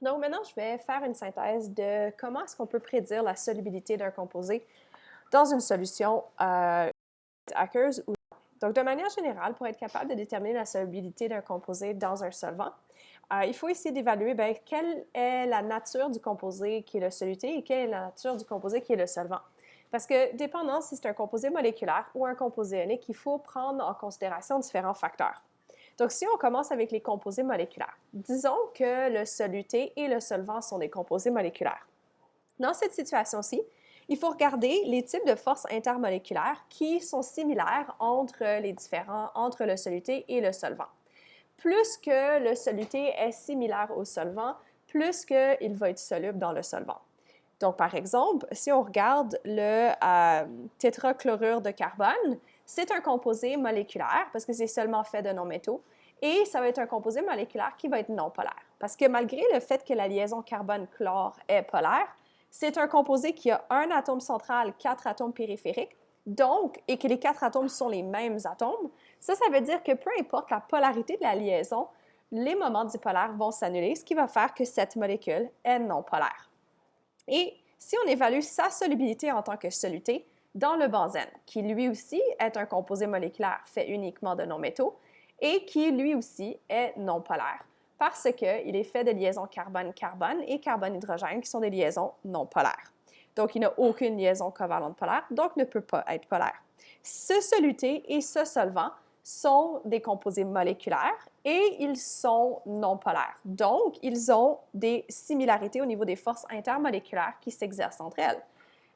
Donc maintenant, je vais faire une synthèse de comment est-ce qu'on peut prédire la solubilité d'un composé dans une solution aqueuse ou non. Donc de manière générale, pour être capable de déterminer la solubilité d'un composé dans un solvant, il faut essayer d'évaluer quelle est la nature du composé qui est le soluté et quelle est la nature du composé qui est le solvant. Parce que, dépendant si c'est un composé moléculaire ou un composé ionique, il faut prendre en considération différents facteurs. Donc, si on commence avec les composés moléculaires, disons que le soluté et le solvant sont des composés moléculaires. Dans cette situation-ci, il faut regarder les types de forces intermoléculaires qui sont similaires entre le soluté et le solvant. Plus que le soluté est similaire au solvant, plus qu'il va être soluble dans le solvant. Donc, par exemple, si on regarde le tétrachlorure de carbone, c'est un composé moléculaire parce que c'est seulement fait de non-métaux et ça va être un composé moléculaire qui va être non polaire. Parce que malgré le fait que la liaison carbone-chlore est polaire, c'est un composé qui a un atome central, 4 atomes périphériques, donc, et que les 4 atomes sont les mêmes atomes. Ça veut dire que peu importe la polarité de la liaison, les moments dipolaires vont s'annuler, ce qui va faire que cette molécule est non polaire. Et si on évalue sa solubilité en tant que soluté dans le benzène, qui lui aussi est un composé moléculaire fait uniquement de non-métaux et qui lui aussi est non polaire, parce qu'il est fait de liaisons carbone-carbone et carbone-hydrogène qui sont des liaisons non polaires. Donc, il n'a aucune liaison covalente polaire, donc ne peut pas être polaire. Ce soluté et ce solvant sont des composés moléculaires et ils sont non polaires. Donc, ils ont des similarités au niveau des forces intermoléculaires qui s'exercent entre elles.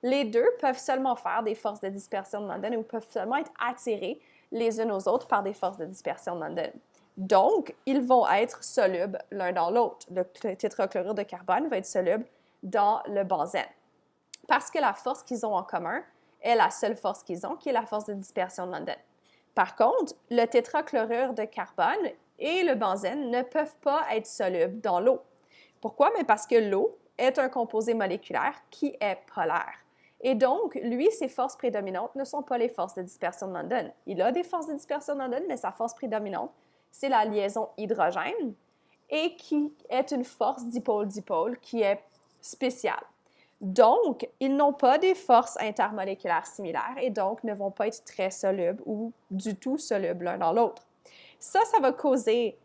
Les deux peuvent seulement faire des forces de dispersion de London ou peuvent seulement être attirés les unes aux autres par des forces de dispersion de London. Donc, ils vont être solubles l'un dans l'autre. Le tétrachlorure de carbone va être soluble dans le benzène. Parce que la force qu'ils ont en commun est la seule force qu'ils ont, qui est la force de dispersion de London. Par contre, le tétrachlorure de carbone et le benzène ne peuvent pas être solubles dans l'eau. Pourquoi? Mais parce que l'eau est un composé moléculaire qui est polaire. Et donc, lui, ses forces prédominantes ne sont pas les forces de dispersion de London. Il a des forces de dispersion de London, mais sa force prédominante, c'est la liaison hydrogène et qui est une force dipôle-dipôle qui est spéciale. Donc, ils n'ont pas des forces intermoléculaires similaires et donc ne vont pas être très solubles ou du tout solubles l'un dans l'autre. Ça va causer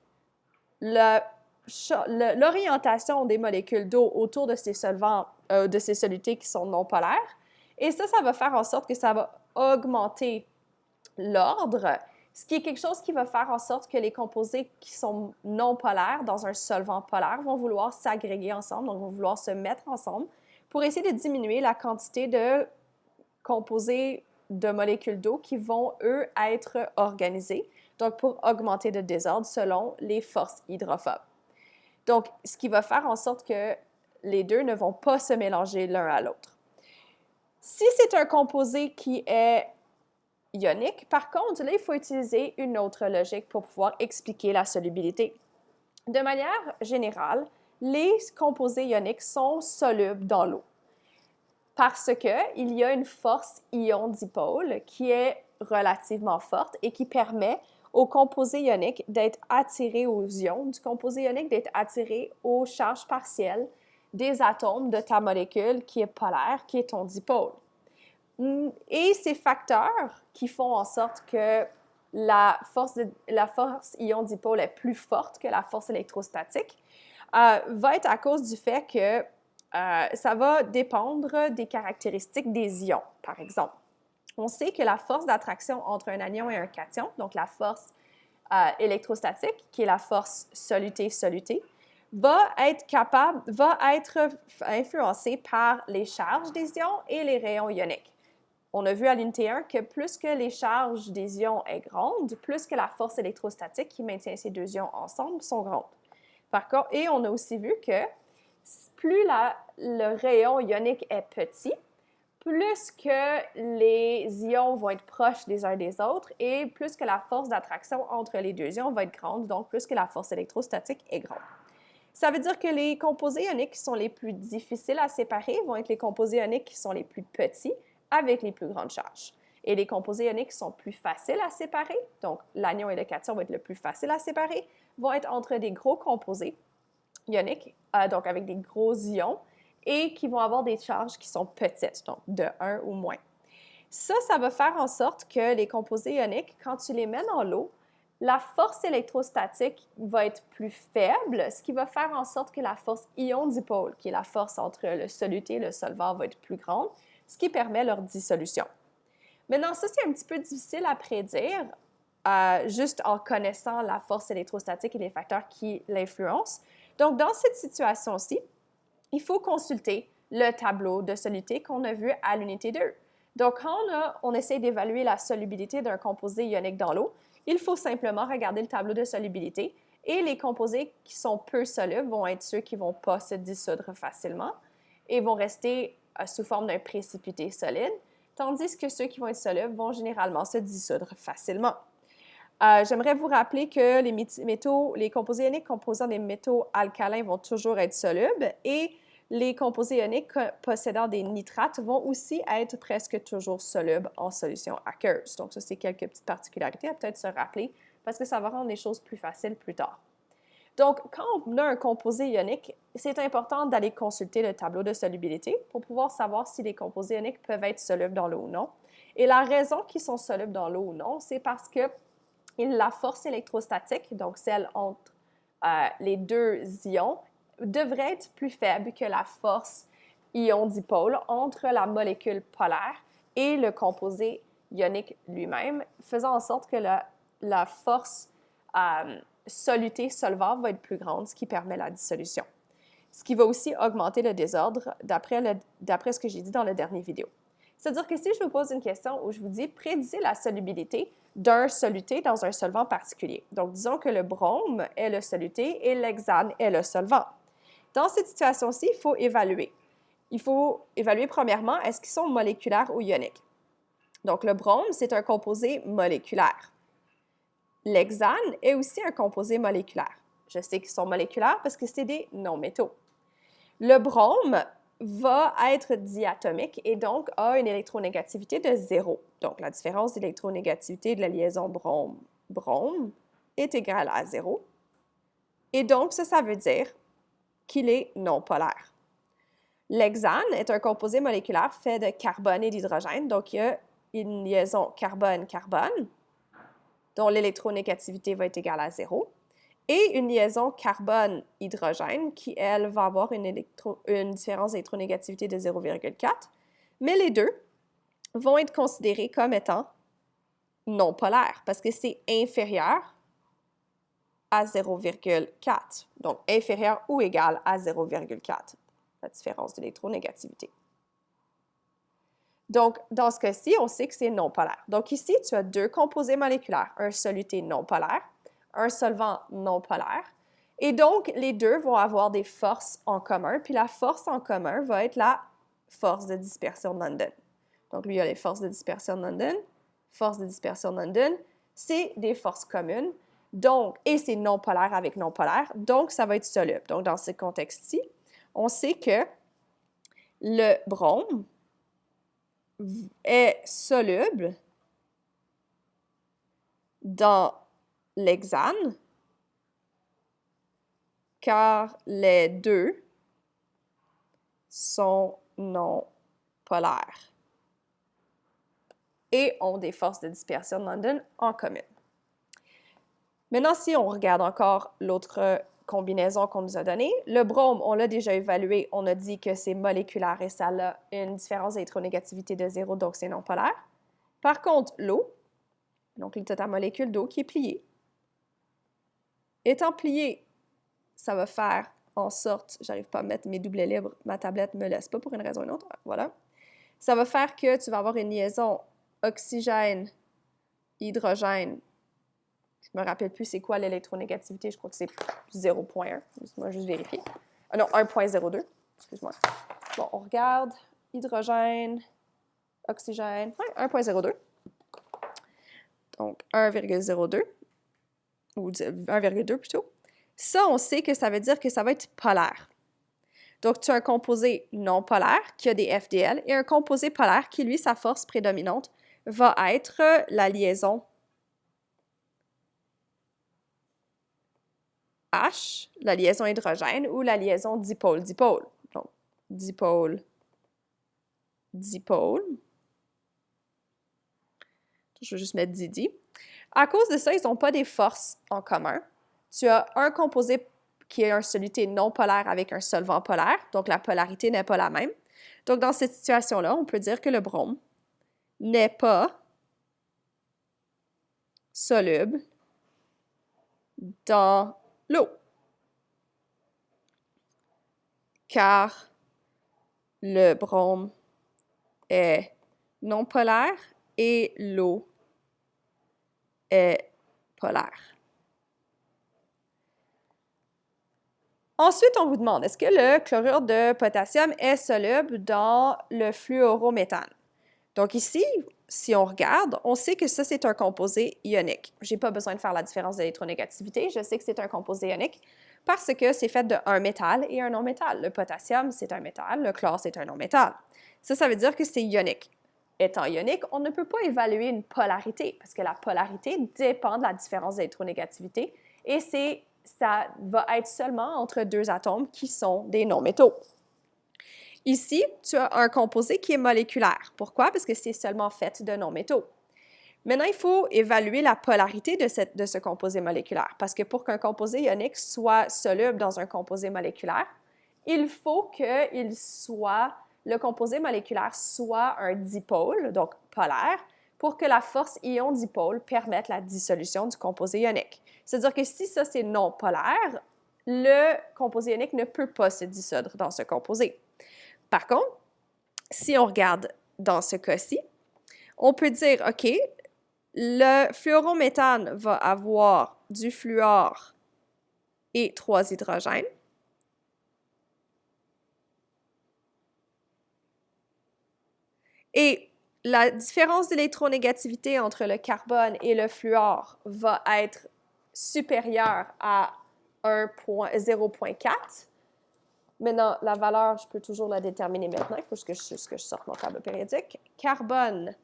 l'orientation des molécules d'eau autour de ces solvants, de ces solutés qui sont non polaires. Et ça va faire en sorte que ça va augmenter l'ordre, ce qui est quelque chose qui va faire en sorte que les composés qui sont non polaires dans un solvant polaire vont vouloir s'agréger ensemble, donc vont vouloir se mettre ensemble pour essayer de diminuer la quantité de composés de molécules d'eau qui vont, eux, être organisés, donc pour augmenter le désordre selon les forces hydrophobes. Donc, ce qui va faire en sorte que les deux ne vont pas se mélanger l'un à l'autre. Si c'est un composé qui est ionique, par contre, là, il faut utiliser une autre logique pour pouvoir expliquer la solubilité. De manière générale, les composés ioniques sont solubles dans l'eau parce qu'il y a une force ion-dipôle qui est relativement forte et qui permet au composé ionique d'être attiré aux ions, du composé ionique d'être attiré aux charges partielles des atomes de ta molécule qui est polaire, qui est ton dipôle. Et ces facteurs qui font en sorte que la force ion-dipôle est plus forte que la force électrostatique va être à cause du fait que ça va dépendre des caractéristiques des ions, par exemple. On sait que la force d'attraction entre un anion et un cation, donc la force électrostatique, qui est la force soluté-soluté, va être influencée par les charges des ions et les rayons ioniques. On a vu à l'unité 1 que plus que les charges des ions est grande, plus que la force électrostatique qui maintient ces deux ions ensemble sont grandes. Par contre, et on a aussi vu que plus le rayon ionique est petit, plus que les ions vont être proches des uns des autres et plus que la force d'attraction entre les deux ions va être grande, donc plus que la force électrostatique est grande. Ça veut dire que les composés ioniques qui sont les plus difficiles à séparer vont être les composés ioniques qui sont les plus petits avec les plus grandes charges. Et les composés ioniques qui sont plus faciles à séparer, donc l'anion et le cation vont être le plus facile à séparer, vont être entre des gros composés ioniques, donc avec des gros ions, et qui vont avoir des charges qui sont petites, donc de 1 ou moins. Ça va faire en sorte que les composés ioniques, quand tu les mets dans l'eau, la force électrostatique va être plus faible, ce qui va faire en sorte que la force ion-dipôle, qui est la force entre le soluté et le solvant, va être plus grande, ce qui permet leur dissolution. Maintenant, ça, c'est un petit peu difficile à prédire, juste en connaissant la force électrostatique et les facteurs qui l'influencent. Donc, dans cette situation-ci, il faut consulter le tableau de soluté qu'on a vu à l'unité 2. Donc, quand on essaie d'évaluer la solubilité d'un composé ionique dans l'eau, il faut simplement regarder le tableau de solubilité et les composés qui sont peu solubles vont être ceux qui ne vont pas se dissoudre facilement et vont rester sous forme d'un précipité solide, tandis que ceux qui vont être solubles vont généralement se dissoudre facilement. J'aimerais vous rappeler que les composés ioniques composant des métaux alcalins vont toujours être solubles et les composés ioniques possédant des nitrates vont aussi être presque toujours solubles en solution aqueuse. Donc, ça, c'est quelques petites particularités à peut-être se rappeler parce que ça va rendre les choses plus faciles plus tard. Donc, quand on a un composé ionique, c'est important d'aller consulter le tableau de solubilité pour pouvoir savoir si les composés ioniques peuvent être solubles dans l'eau ou non. Et la raison qu'ils sont solubles dans l'eau ou non, c'est parce que la force électrostatique, donc celle entre les deux ions, devrait être plus faible que la force ion-dipôle entre la molécule polaire et le composé ionique lui-même, faisant en sorte que la force soluté-solvant va être plus grande, ce qui permet la dissolution. Ce qui va aussi augmenter le désordre d'après ce que j'ai dit dans la dernière vidéo. C'est-à-dire que si je vous pose une question où je vous dis « prédisez la solubilité d'un soluté dans un solvant particulier ». Donc, disons que le brome est le soluté et l'hexane est le solvant. Dans cette situation-ci, il faut évaluer. Il faut évaluer premièrement, est-ce qu'ils sont moléculaires ou ioniques? Donc, le brome, c'est un composé moléculaire. L'hexane est aussi un composé moléculaire. Je sais qu'ils sont moléculaires parce que c'est des non-métaux. Le brome va être diatomique et donc a une électronégativité de 0. Donc, la différence d'électronégativité de la liaison brome-brome est égale à 0. Et donc, ça veut dire qu'il est non polaire. L'hexane est un composé moléculaire fait de carbone et d'hydrogène. Donc, il y a une liaison carbone-carbone dont l'électronégativité va être égale à 0. Et une liaison carbone-hydrogène qui, elle, va avoir une différence d'électronégativité de 0,4. Mais les deux vont être considérés comme étant non polaires parce que c'est inférieur à 0,4. Donc, inférieur ou égal à 0,4, la différence d'électronégativité. Donc, dans ce cas-ci, on sait que c'est non polaire. Donc, ici, tu as deux composés moléculaires, un soluté non polaire, un solvant non polaire. Et donc, les deux vont avoir des forces en commun, puis la force en commun va être la force de dispersion de London. Donc, lui, il y a les forces de dispersion de London, force de dispersion de London, c'est des forces communes, donc, et c'est non polaire avec non polaire, donc ça va être soluble. Donc, dans ce contexte-ci, on sait que le brome est soluble dans l'hexane, car les deux sont non polaires et ont des forces de dispersion de London en commun. Maintenant, si on regarde encore l'autre combinaison qu'on nous a donnée, le brome, on l'a déjà évalué, on a dit que c'est moléculaire et ça a une différence d'électronégativité de 0, donc c'est non polaire. Par contre, l'eau, donc l'état molécule d'eau qui est pliée, étant pliée, ça va faire en sorte, j'arrive pas à mettre mes doublets libres, ma tablette ne me laisse pas pour une raison ou une autre, voilà. Ça va faire que tu vas avoir une liaison oxygène-hydrogène. Je me rappelle plus c'est quoi l'électronégativité, je crois que c'est 0,1. Laisse-moi juste vérifier. Ah non, 1,02. Excuse-moi. Bon, on regarde. Hydrogène, oxygène. Ouais, 1,02. Donc, 1,02. Ou 1,2 plutôt. Ça, on sait que ça veut dire que ça va être polaire. Donc, tu as un composé non polaire qui a des FDL et un composé polaire qui, lui, sa force prédominante va être la liaison H, la liaison hydrogène, ou la liaison dipôle-dipôle. Donc, dipôle, dipôle. Je vais juste mettre Didi. À cause de ça, ils n'ont pas des forces en commun. Tu as un composé qui est une soluté non polaire avec un solvant polaire, donc la polarité n'est pas la même. Donc, dans cette situation-là, on peut dire que le brome n'est pas soluble dans l'eau, car le brome est non polaire et l'eau est polaire. Ensuite, on vous demande, est-ce que le chlorure de potassium est soluble dans le fluorométhane? Donc ici, si on regarde, on sait que ça, c'est un composé ionique. Je n'ai pas besoin de faire la différence d'électronégativité, je sais que c'est un composé ionique parce que c'est fait d'un métal et un non-métal. Le potassium, c'est un métal, le chlore, c'est un non-métal. Ça veut dire que c'est ionique. Étant ionique, on ne peut pas évaluer une polarité parce que la polarité dépend de la différence d'électronégativité et ça va être seulement entre deux atomes qui sont des non-métaux. Ici, tu as un composé qui est moléculaire. Pourquoi? Parce que c'est seulement fait de non-métaux. Maintenant, il faut évaluer la polarité de ce composé moléculaire parce que pour qu'un composé ionique soit soluble dans un composé moléculaire, il faut que le composé moléculaire soit un dipôle, donc polaire, pour que la force ion-dipôle permette la dissolution du composé ionique. C'est-à-dire que si ça, c'est non polaire, le composé ionique ne peut pas se dissoudre dans ce composé. Par contre, si on regarde dans ce cas-ci, on peut dire, OK, le fluorométhane va avoir du fluor et 3 hydrogènes. Et la différence d'électronégativité entre le carbone et le fluor va être supérieure à 0,4. Maintenant, la valeur, je peux toujours la déterminer maintenant. Il faut que je sorte mon tableau périodique. Carbone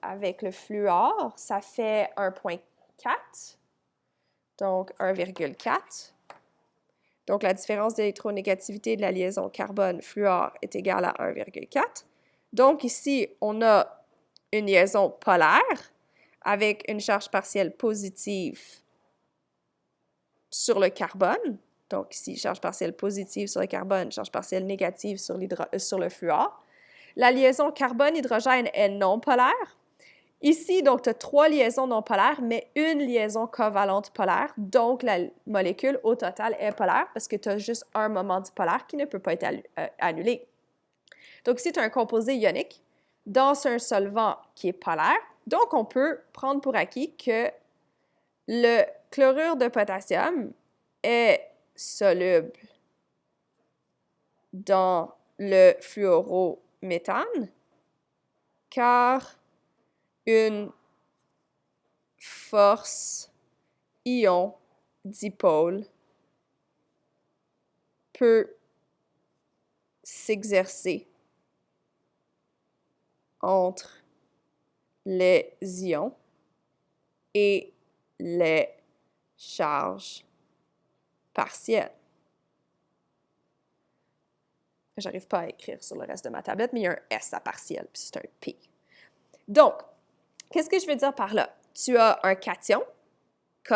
avec le fluor, ça fait 1,4. Donc, 1,4. Donc, la différence d'électronégativité de la liaison carbone-fluor est égale à 1,4. Donc, ici, on a une liaison polaire avec une charge partielle positive sur le carbone. Donc, ici, charge partielle positive sur le carbone, charge partielle négative sur le fluor. La liaison carbone-hydrogène est non polaire. Ici, donc, tu as 3 liaisons non polaires, mais une liaison covalente polaire. Donc, la molécule, au total, est polaire parce que tu as juste un moment dipolaire qui ne peut pas être annulé. Donc, ici, tu as un composé ionique dans un solvant qui est polaire. Donc, on peut prendre pour acquis que le chlorure de potassium est soluble dans le fluorométhane car une force ion-dipôle peut s'exercer entre les ions et les charges partielles. J'arrive pas à écrire sur le reste de ma tablette, mais il y a un S à partiel, puis c'est un P. Donc, qu'est-ce que je veux dire par là? Tu as un cation, K+,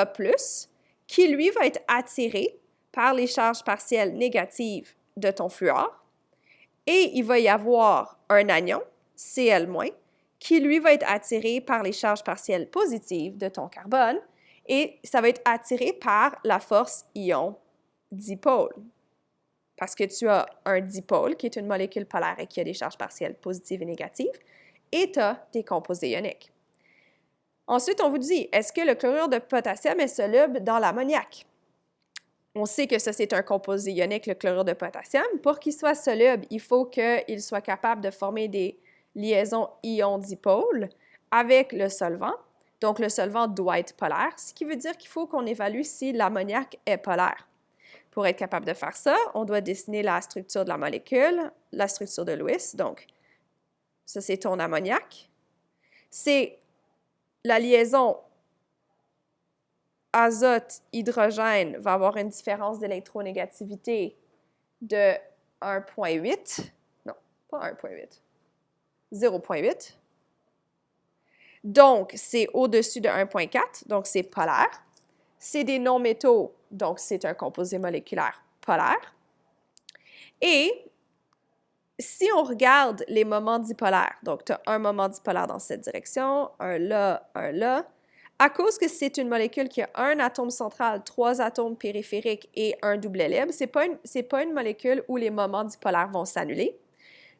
qui, lui, va être attiré par les charges partielles négatives de ton fluor, et il va y avoir un anion, Cl-, qui, lui, va être attiré par les charges partielles positives de ton carbone, et ça va être attiré par la force ion-dipôle. Parce que tu as un dipôle, qui est une molécule polaire et qui a des charges partielles positives et négatives, et tu as des composés ioniques. Ensuite, on vous dit, est-ce que le chlorure de potassium est soluble dans l'ammoniac? On sait que ça, c'est un composé ionique, le chlorure de potassium. Pour qu'il soit soluble, il faut qu'il soit capable de former des liaisons ion-dipôle avec le solvant. Donc, le solvant doit être polaire, ce qui veut dire qu'il faut qu'on évalue si l'ammoniac est polaire. Pour être capable de faire ça, on doit dessiner la structure de la molécule, la structure de Lewis. Donc, ça, c'est ton ammoniac. C'est la liaison azote-hydrogène va avoir une différence d'électronégativité de 1,8. Non, pas 1,8. 0,8. Donc, c'est au-dessus de 1,4, donc c'est polaire. C'est des non-métaux, donc c'est un composé moléculaire polaire. Et si on regarde les moments dipolaires, donc tu as un moment dipolaire dans cette direction, un là, à cause que c'est une molécule qui a un atome central, 3 atomes périphériques et un doublet libre, c'est pas une molécule où les moments dipolaires vont s'annuler.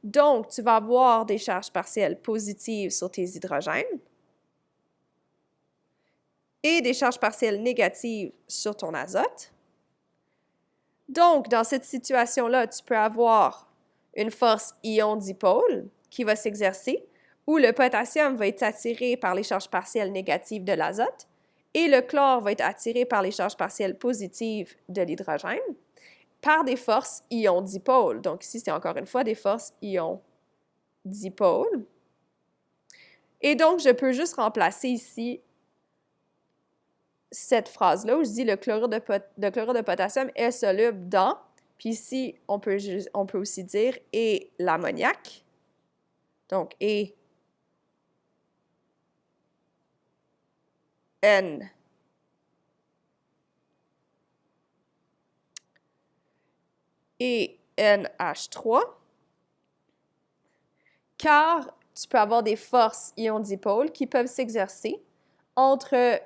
Donc, tu vas avoir des charges partielles positives sur tes hydrogènes et des charges partielles négatives sur ton azote. Donc, dans cette situation-là, tu peux avoir une force ion-dipôle qui va s'exercer, où le potassium va être attiré par les charges partielles négatives de l'azote et le chlore va être attiré par les charges partielles positives de l'hydrogène par des forces ion-dipôle. Donc ici, c'est encore une fois des forces ion-dipôle. Et donc, je peux juste remplacer ici cette phrase-là où je dis le chlorure de potassium est soluble dans, puis ici, on peut aussi dire et l'ammoniac. Donc, et N et NH3, car tu peux avoir des forces ion-dipôle qui peuvent s'exercer entre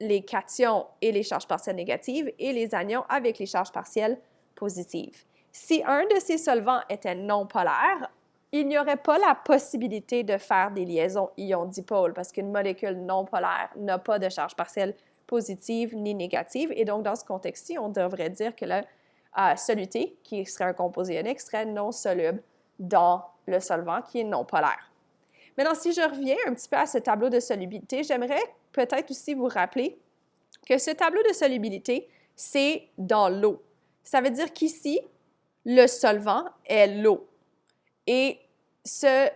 les cations et les charges partielles négatives et les anions avec les charges partielles positives. Si un de ces solvants était non polaire, il n'y aurait pas la possibilité de faire des liaisons ion-dipôle parce qu'une molécule non polaire n'a pas de charge partielle positive ni négative. Et donc, dans ce contexte-ci, on devrait dire que la soluté, qui serait un composé ionique, serait non soluble dans le solvant qui est non polaire. Maintenant, si je reviens un petit peu à ce tableau de solubilité, j'aimerais peut-être aussi vous rappeler que ce tableau de solubilité, c'est dans l'eau. Ça veut dire qu'ici, le solvant est l'eau. Et ce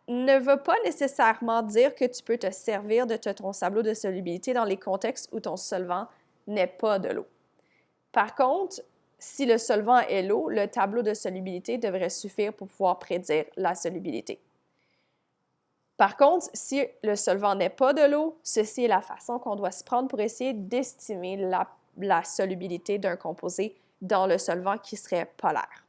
ne veut pas nécessairement dire que tu peux te servir de ton tableau de solubilité dans les contextes où ton solvant n'est pas de l'eau. Par contre, si le solvant est l'eau, le tableau de solubilité devrait suffire pour pouvoir prédire la solubilité. Par contre, si le solvant n'est pas de l'eau, ceci est la façon qu'on doit se prendre pour essayer d'estimer la solubilité d'un composé dans le solvant qui serait polaire.